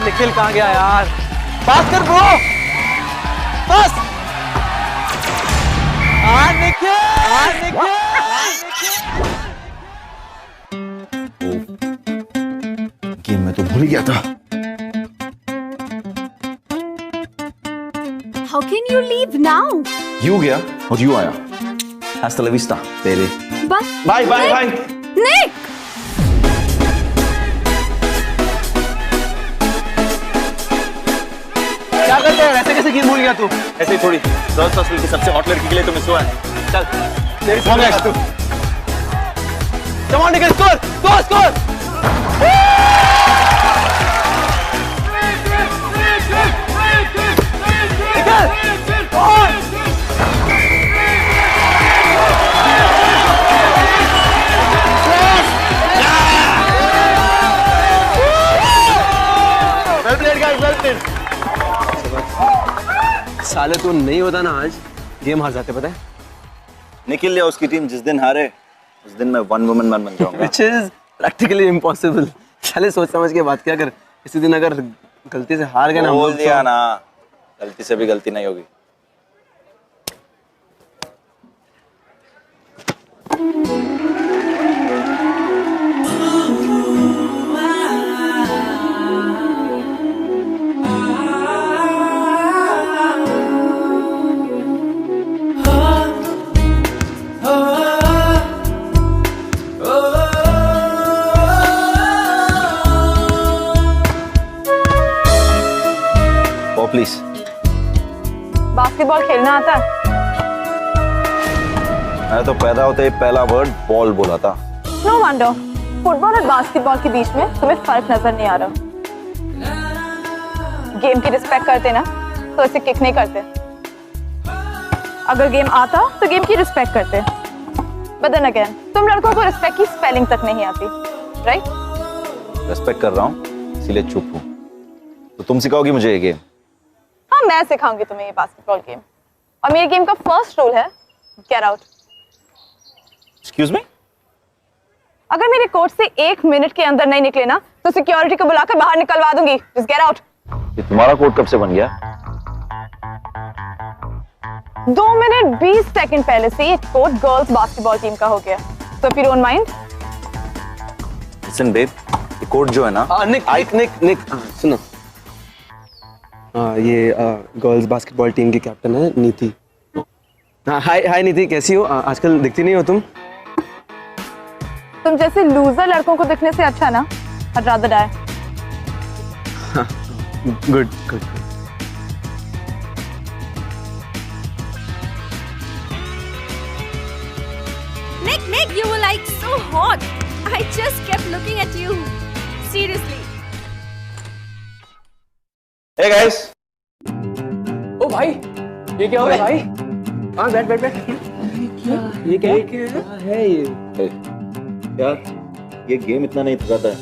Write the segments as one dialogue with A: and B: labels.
A: निखिल कहाँ गया यार? पास कर ब्रो, पास। निखिल।
B: गेम में तो भूल गया था।
C: How can you leave now?
B: You गया और यू आया। Hasta la vista, baby.
C: But
B: Bye, bye, bye.
C: Nick!
A: क्या करते हैं? ऐसे कैसे गेम भूल गया तू?
B: ऐसे ही थोड़ी। गर्ल्स हॉस्टल की सबसे हॉट लड़की के लिए तो मिस हुआ है।
A: चल, तेरी फोन है तू। Come on, Nikhil, score, score. साले तू नहीं होता ना आज गेम हार जाते, पता है?
B: निखिल या उसकी टीम जिस दिन हारे उस दिन मैं वन वुमन मैन बन जाऊंगा।
A: Which is practically impossible. साले सोच समझ के बात क्या कर। इसी दिन अगर गलती से हार गए ना,
B: बोल दिया ना, गलती से भी गलती नहीं होगी। प्लीज।
C: बास्केटबॉल खेलना आता है?
B: मैं तो पैदा होते ही पहला वर्ड बॉल बोला था।
C: नो वंडर, फुटबॉल और बास्केटबॉल के बीच में तुम्हें फर्क नजर नहीं आ रहा। गेम की रिस्पेक्ट करते ना तो इसे किक नहीं करते। अगर गेम आता तो गेम की रिस्पेक्ट करते। बट देन अगेन, तुम लड़कों को रिस्पेक्ट की स्पेलिंग तक नहीं आती, राइट?
B: रिस्पेक्ट कर रहा हूँ इसीलिए चुप हूँ। तो तुम सिखाओगी मुझे ये गेम?
C: हाँ, मैं सिखाऊंगी तुम्हें ये बास्केटबॉल गेम। और मेरे गेम का फर्स्ट रूल है गेट आउट।
B: Excuse me?
C: अगर मेरे कोर्ट से 1 मिनट के अंदर नहीं निकले ना तो सिक्योरिटी को बुलाकर बाहर निकलवा दूंगी। Just get out.
B: ये तुम्हारा कोर्ट कब से बन गया?
C: 2 मिनट 20 सेकंड पहले से ये कोर्ट गर्ल्स बास्केटबॉल टीम का हो गया। So if you don't mind,
B: listen babe, ये कोर्ट जो है ना,
A: निक सुनो। ये गर्ल्स बास्केटबॉल टीम की कैप्टन है नीति। हाय नीति, कैसी हो? आजकल दिखती नहीं हो तुम।
C: तुम जैसे लूजर लड़कों को दिखने से अच्छा ना I'd rather die.
A: Good.
D: Nick, you were like so hot. I just kept looking at you. Seriously.
B: Hey guys.
A: ओ भाई, ये क्या हो रहा है भाई? हाँ, बैठ। ये क्या है ये?
B: यार, ये गेम इतना नहीं थकाता है,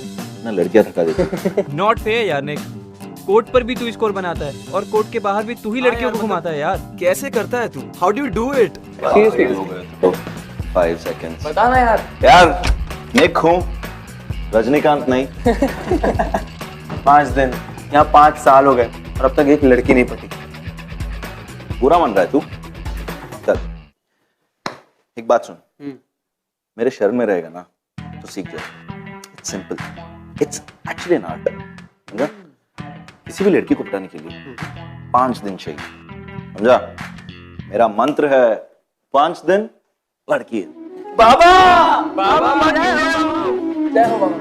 B: ना लड़कियां थका देती हैं।
E: नॉट फेयर यार निक। कोर्ट पर भी तू स्कोर बनाता है और कोर्ट के बाहर भी तू ही लड़कियों को घुमाता है यार।
A: कैसे करता है तू? How do you do it?
B: तो 5 seconds।
A: बता ना यार।
B: यार, निक हूँ, रजनीकांत नहीं।
A: 5 दिन यहाँ 5 साल हो गए और अब तक एक लड़की नहीं पटी।
B: बुरा मन रहा है तू? चल, एक बात सुन। मेरे शहर में रहेगा ना तो सीख जा। It's simple, it's actually an art. समझा? किसी भी लड़की को पटाने के लिए 5 दिन चाहिए। समझा? मेरा मंत्र है 5 दिन लड़की।
A: बाबा जय हो बाबा।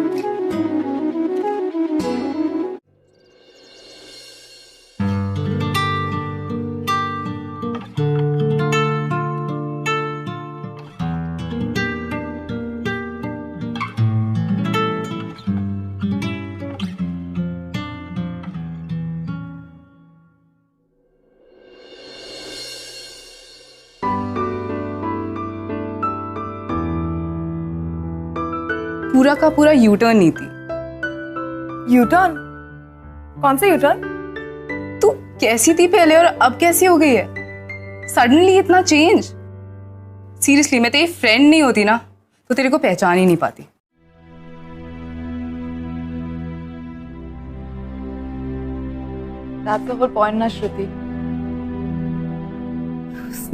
F: पूरा का पूरा यूटर्न नहीं थी।
C: यूटर्न? कौन सा यूटर्न?
F: तू कैसी थी पहले और अब कैसी हो गई है? सडनली इतना चेंज। सीरियसली, मैं तेरी फ्रेंड नहीं होती ना तो तेरे को पहचान ही नहीं पाती।
C: That's the whole point ना श्रुति।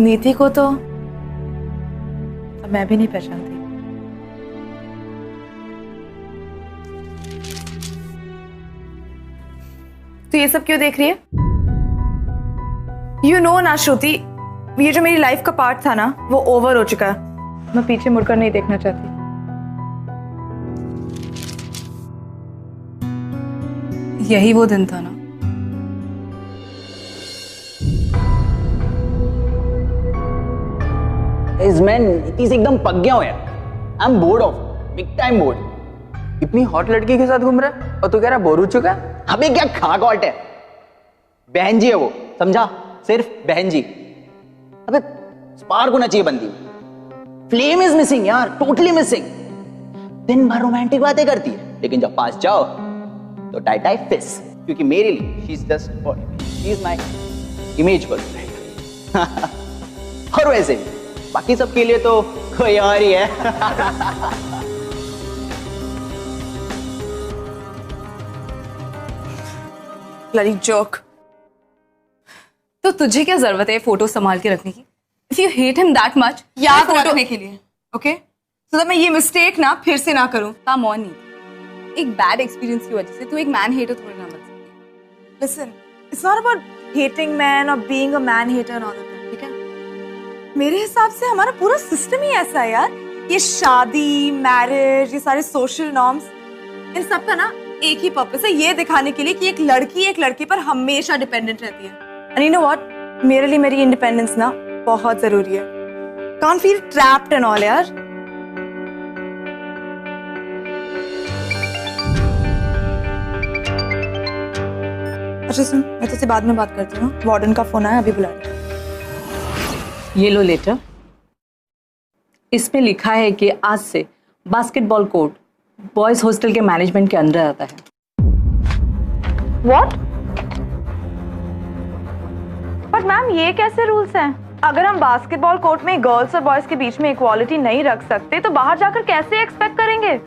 C: नीति को तो अब मैं भी नहीं पहचानती। तो ये सब क्यों देख रही है? You know ना श्रुति, ये जो मेरी लाइफ का पार्ट था ना, वो ओवर हो चुका है। मैं पीछे मुड़कर नहीं देखना चाहती।
F: यही वो दिन था ना।
A: इस मैन नीति से एकदम पक गया हूं यार। I am board of, big time board. इतनी हॉट लड़की के साथ घूम रहा है और तू कह रहा बोर हो चुका है? अबे क्या खाक हॉट है, बहन जी है वो, समझा? सिर्फ बहन जी। अबे स्पार्क होना चाहिए बंदी में। फ्लेम इज मिसिंग यार, टोटली मिसिंग। दिन भर रोमांटिक बातें करती है, लेकिन जब पास जाओ तो टाई टाई फिस। क्योंकि मेरे लिए she is just she is my image girlfriend. और वैसे बाकी सबके लिए तो कोई और ही है।
F: Bloody joke. तो तुझे क्या जरूरत है फोटो संभाल के रखने की? If you hate him that much, याद रखने के लिए, okay? So that मैं ये मिस्टेक ना फिर से ना करूं। Come on, नहीं। एक बैड एक्सपीरियंस की वजह से तू एक मैन हेटर थोड़ी ना बन सकती।
C: Listen, it's not about hating men or being a man hater and all that, ठीक है? मेरे हिसाब से हमारा पूरा सिस्टम ही ऐसा है यार। ये शादी, मैरिज, ये सारे सोशल नॉर्म्स, इन सब का ना एक ही पर्पस है, ये दिखाने के लिए कि एक लड़की पर हमेशा डिपेंडेंट रहती है। And you know what? मेरे लिए मेरी इंडिपेंडेंस ना बहुत जरूरी है। Can't feel trapped and all यार। अच्छा सुन, मैं तुझसे बाद में बात करती हूँ। वार्डन का फोन आया, अभी बुला रही।
G: ये लो लेटर। इसमें लिखा है कि आज से बास्केटबॉल कोर्ट बॉयज हॉस्टल के मैनेजमेंट के अंडर आता है।
C: What? बट मैम ये कैसे रूल्स हैं? अगर हम बास्केटबॉल कोर्ट में गर्ल्स और बॉयज के बीच में इक्वालिटी नहीं रख सकते तो बाहर जाकर कैसे एक्सपेक्ट करेंगे?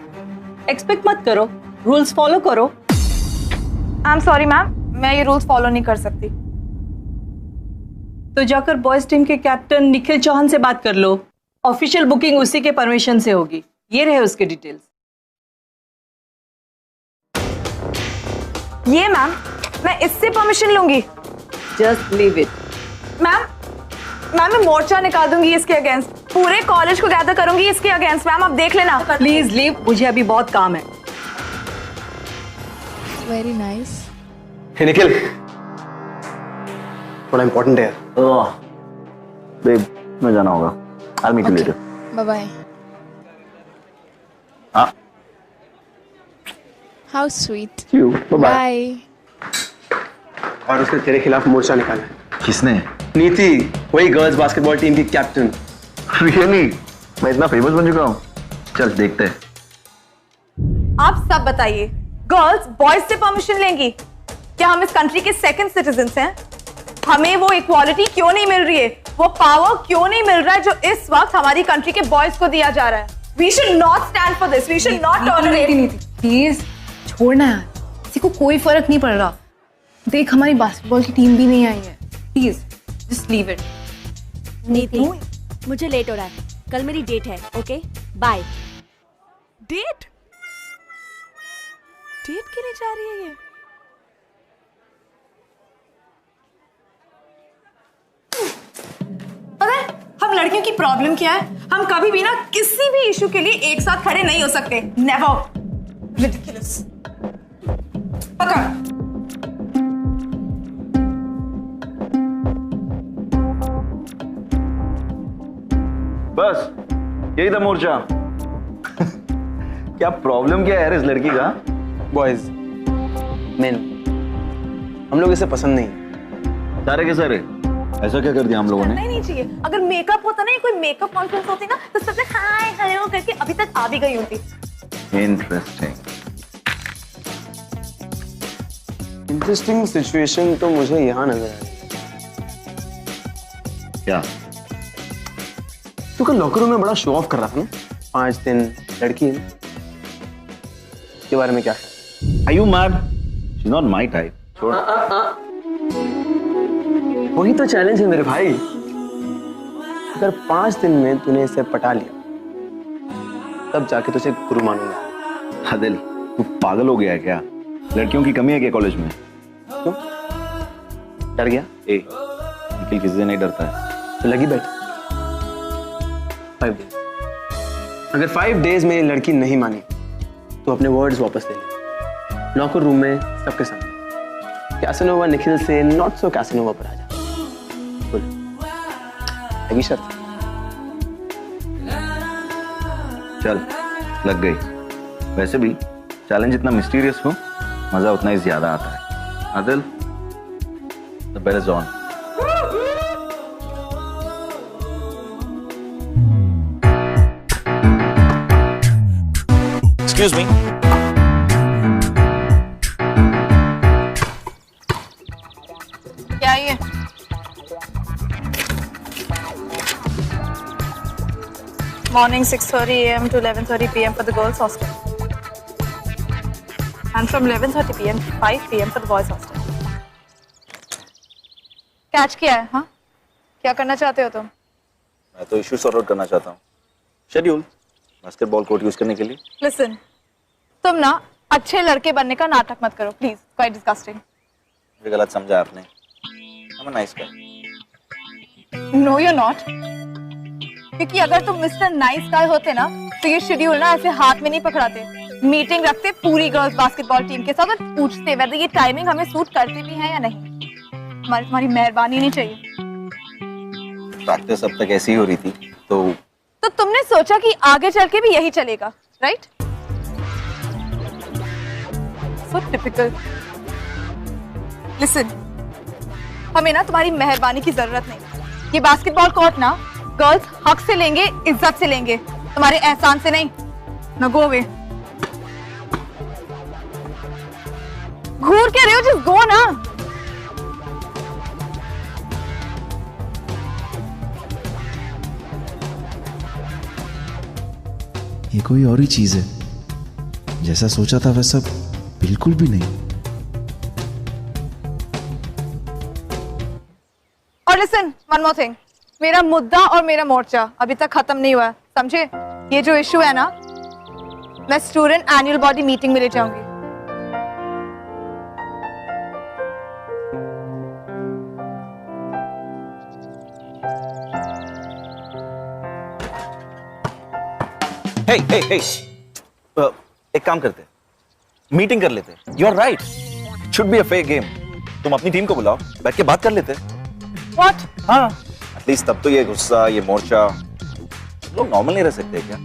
G: एक्सपेक्ट मत करो, रूल्स फॉलो करो।
C: आई एम सॉरी मैम, मैं ये रूल्स फॉलो नहीं कर सकती।
G: तो जाकर बॉयज टीम के कैप्टन निखिल चौहान से बात कर लो। ऑफिशियल बुकिंग उसी के परमिशन से होगी। ये रहे उसके डिटेल्स।
C: ये मैम, मैं इससे परमिशन लूंगी?
G: Just leave it.
C: मैम मैं मोर्चा निकाल दूंगी इसके अगेंस्ट, पूरे कॉलेज को गैदर करूंगी इसके अगेंस्ट। मैम आप देख लेना।
G: प्लीज लीव, मुझे अभी बहुत काम है।
H: Very nice.
A: हे निखिल, थोड़ा इंपॉर्टेंट है यार।
B: बेब, मैं जाना होगा। I'll meet you later.
H: Bye bye.
B: हाँ,
H: How sweet.
B: see you. Bye bye.
A: और उसने तेरे खिलाफ मोर्चा निकाला है।
B: किसने?
A: नीति, वही गर्ल्स बास्केटबॉल टीम की कैप्टन।
B: Really? मैं इतना फेमस बन चुका हूँ? चल देखते हैं।
C: आप सब बताइए, गर्ल्स बॉयज से परमिशन लेंगी? क्या हम इस कंट्री के सेकंड सिटीजन्स हैं? हमें वो इक्वालिटी क्यों नहीं मिल रही है? वो पावर क्यों नहीं मिल रहा है जो इस वक्त हमारी कंट्री के बॉयज को दिया जा रहा है? We should not stand for this. We should not tolerate.
F: Please छोड़ना यार, किसी को कोई फर्क नहीं पड़ रहा। देख हमारी बास्केटबॉल की टीम भी नहीं आई है। Please just leave it.
D: नीति, मुझे लेट हो रहा है, कल मेरी डेट है। Okay bye.
C: डेट? डेट के लिए जा रही है ये? पता है हम लड़कियों की प्रॉब्लम क्या है? हम कभी भी ना किसी भी इशू के लिए एक साथ खड़े नहीं हो सकते। नेवर। रिडिकुलस। पकड़।
B: बस यही था मोर्चा। क्या प्रॉब्लम क्या है यार इस लड़की का?
A: बॉयज, मेन, हम लोग इसे पसंद नहीं।
B: सारे के सारे ऐसा क्या कर दिया हम लोगों ने?
C: नहीं चाहिए। अगर मेकअप होता ना, कोई मेकअप कॉन्फ्रेंस होती ना, तो सबने हाय हेलो करके अभी तक आ भी गई होती।
A: इंटरेस्टिंग सिचुएशन तो मुझे यहाँ नजर आ रही।
B: क्या?
A: तू कल लॉकर रूम में बड़ा शो ऑफ कर रहा था ना? 5 दिन लड़की के बारे में क्या?
B: Are you mad? She's not my type. छोड़।
H: वही तो चैलेंज है मेरे भाई। अगर 5 दिन में तूने इसे पटा लिया तब जाके तुझे गुरु मानूंगा।
B: आदिल, तू पागल हो गया है क्या? लड़कियों की कमी है क्या कॉलेज में?
H: क्यों? डर गया?
B: निखिल किसी से नहीं डरता है।
H: तो लगी बैठ। 5 डेज। अगर 5 डेज में ये लड़की नहीं मानी तो अपने वर्ड्स वापस ले ले। लॉकर रूम में सबके सामने कैसनोवा निखिल से नॉट सो कैसनोवा पर आ जा। बोल, लगी शर्त?
B: चल, लग गई। वैसे भी चैलेंज इतना मिस्टीरियस हो, मजा उतना ही ज्यादा आता है। Adil, the bell is on. Excuse me.
C: क्या ये? Morning 6:30 a.m. to 11:30 p.m. for the girls' hostel, and from 11:30 p.m. to 5 p.m. for the boys' hostel. Catch किया है? हाँ, क्या करना चाहते हो तुम?
B: मैं तो इशू सॉर्ट आउट करना चाहता हूँ। शेड्यूल बास्केटबॉल कोर्ट यूज करने के लिए।
C: Listen, तुम ना अच्छे लड़के बनने का नाटक मत करो, प्लीज। Quite disgusting.
B: मुझे गलत समझा आपने। I'm a nice guy.
C: No, you're not. क्योंकि अगर तुम मिस्टर नाइस गाय होते ना तो ये शेड्यूल ना ऐसे हाथ में नहीं पकड़ाते। मीटिंग रखते पूरी गर्ल्स बास्केटबॉल टीम के साथ और पूछते वैसे ये टाइमिंग हमें सूट करती भी है या नहीं। तुम्हारी मेहरबानी नहीं चाहिए।
B: प्रैक्टिस अब तक ऐसी ही हो रही थी तो
C: तुमने सोचा कि आगे चल के भी यही चलेगा, राइट? सो टिपिकल। लिसन, हमें ना तुम्हारी मेहरबानी की जरूरत नहीं। ये बास्केटबॉल कोर्ट ना गर्ल्स हक से लेंगे, इज्जत से लेंगे, तुम्हारे एहसान से नहीं। न गो अवे। घूर के रहे हो, जस्ट गो ना।
I: ये कोई और ही चीज है। जैसा सोचा था वैसा बिल्कुल भी नहीं।
C: और लिसन, वन मोर थिंग, मेरा मुद्दा और मेरा मोर्चा अभी तक खत्म नहीं हुआ, समझे? ये जो इशू है ना, मैं स्टूडेंट एनुअल बॉडी मीटिंग में ले जाऊंगी।
B: हे हे हे, एक काम करते हैं, मीटिंग कर लेते हैं। You are right, it should be a fair game. तुम अपनी टीम को बुलाओ, बैठ के बात कर लेते हैं।
C: What?
B: हाँ, एटलीस्ट तब तो ये गुस्सा, ये मोर्चा, लोग नॉर्मल नहीं रह सकते क्या?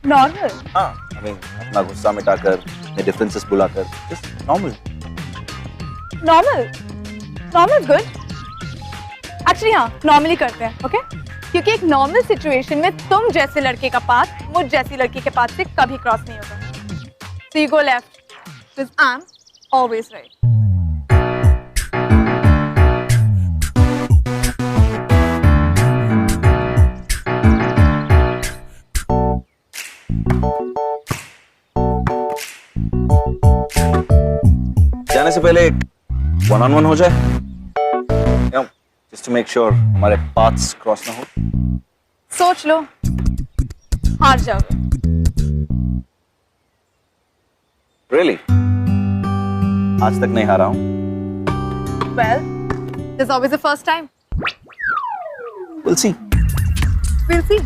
C: नॉर्मल?
B: हाँ, I mean, अपना गुस्सा मिटाकर, अपने डिफरेंसेस बुलाकर, just normal.
C: Normal? Normal good. Actually हाँ, नॉर्मली करते हैं, ओके? क्योंकि एक नॉर्मल सिचुएशन में तुम जैसे लड़के का पाथ मुझ जैसी लड़की के पाथ से कभी क्रॉस नहीं होगा। So you go left, because I'm always right.
B: जाने से पहले 1-on-1 हो जाए, just to make sure हमारे paths क्रॉस ना हो।
C: सोच लो, हार जाओगे।
B: Really? आज तक नहीं हारा हूँ।
C: Well, there's always a first time.
B: We'll see.
C: We'll see.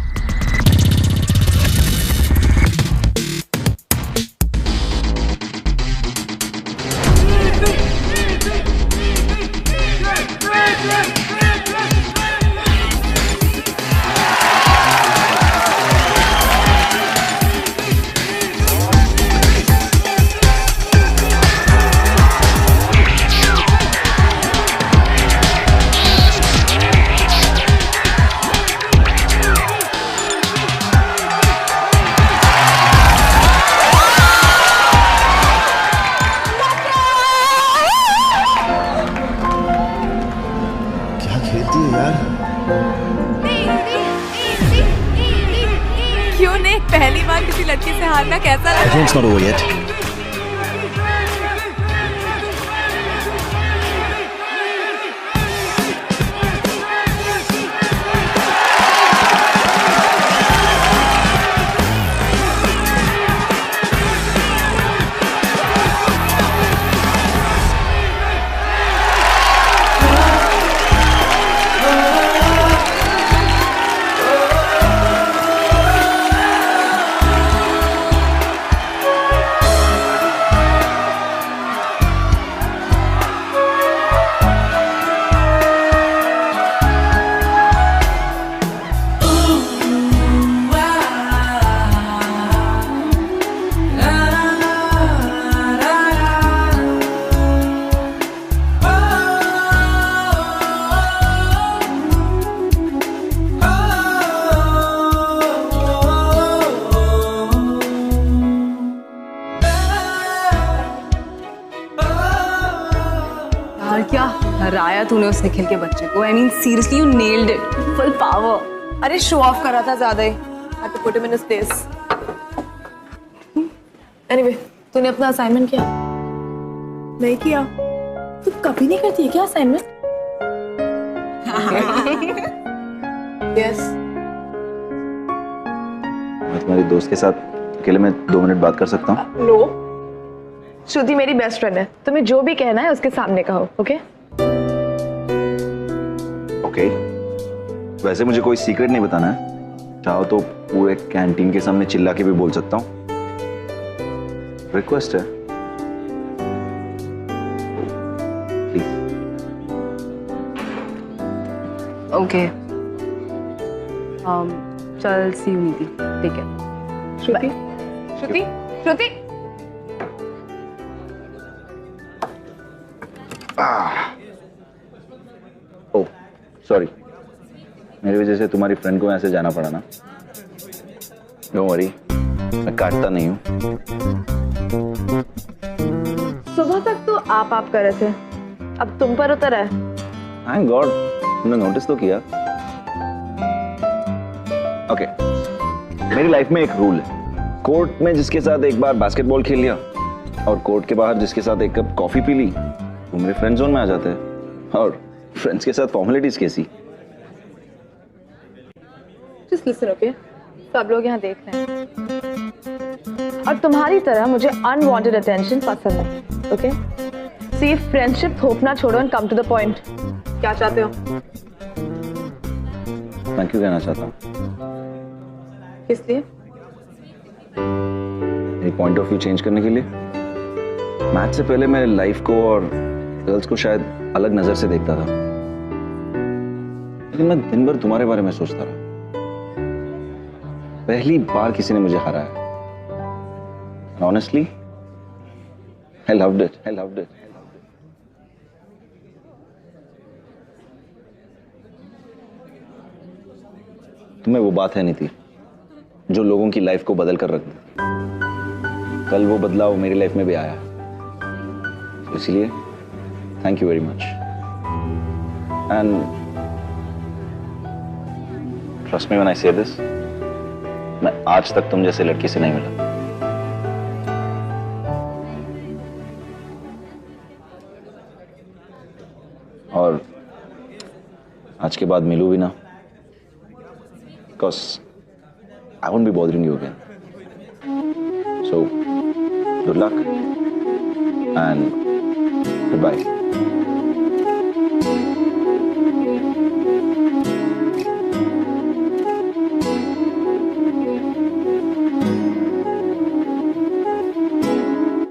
I: क्या खेलती है यार?
F: क्यों नहीं? पहली बार किसी लड़की से हारना कैसा लगा?
I: It's not over yet.
F: यार क्या हराया तूने उस निखिल के बच्चे को। I mean seriously you nailed it, full power.
C: अरे शो ऑफ करा था ज्यादा ही। had to put him in his place. Anyway, तूने अपना असाइनमेंट किया? नहीं किया। तू कभी नहीं करती है क्या असाइनमेंट? Yes.
B: मैं तुम्हारी दोस्त के साथ अकेले में 2 मिनट बात कर सकता हूँ?
C: No. श्रुति मेरी बेस्ट फ्रेंड है, तुम्हें जो भी कहना है उसके सामने कहो, ओके?
B: ओके। वैसे मुझे कोई सीक्रेट नहीं बताना है, चाहो तो पूरे कैंटीन के सामने चिल्ला के भी बोल सकता हूँ। रिक्वेस्ट है, प्लीज।
F: ओके चल सी यू नीति, ठीक है।
C: श्रुति, श्रुति, श्रुति।
B: ओह सॉरी, मेरी वजह से तुम्हारी फ्रेंड को ऐसे जाना पड़ा ना। डोंट वरी, मैं काटता नहीं हूँ।
C: सुबह तक तो आप कर रहे थे, अब तुम पर उतर है।
B: थैंक गॉड, तुमने नोटिस तो किया। ओके, मेरी लाइफ में एक रूल है, कोर्ट में जिसके साथ एक बार बास्केटबॉल खेल लिया और कोर्ट के बाहर जिसके साथ एक कप कॉफी पी ली, वो मेरे फ्रेंड जोन में आ जाते हैं। और फ्रेंड्स के साथ फॉर्मेलिटीज कैसी?
C: Just listen, okay? सब लोग यहाँ देख रहे हैं और तुम्हारी तरह मुझे अनवांटेड अटेंशन पसंद है, ओके? So ये फ्रेंडशिप थोपना छोड़ो and come to the point. क्या चाहते हो?
B: मैं क्यों कहना चाहता हूँ?
C: किस लिए?
B: मेरी पॉइंट ऑफ व्यू चेंज करने के लिए। मैच से पहले मैं लाइफ को और गर्ल्स को शायद अलग नजर से देखता था, लेकिन मैं दिन भर तुम्हारे बारे में सोचता रहा। पहली बार किसी ने मुझे हराया। Honestly, I loved it. तुम्हें वो बात है नीति जो लोगों की लाइफ को बदल कर रख देती। कल वो बदलाव मेरी लाइफ में भी आया, तो इसलिए thank you very much. And trust me when I से दिस, मैं आज तक तुम जैसे लड़की से नहीं मिला। और आज के बाद मिलूं भी ना, because I won't be bothering you again. So, good luck and goodbye.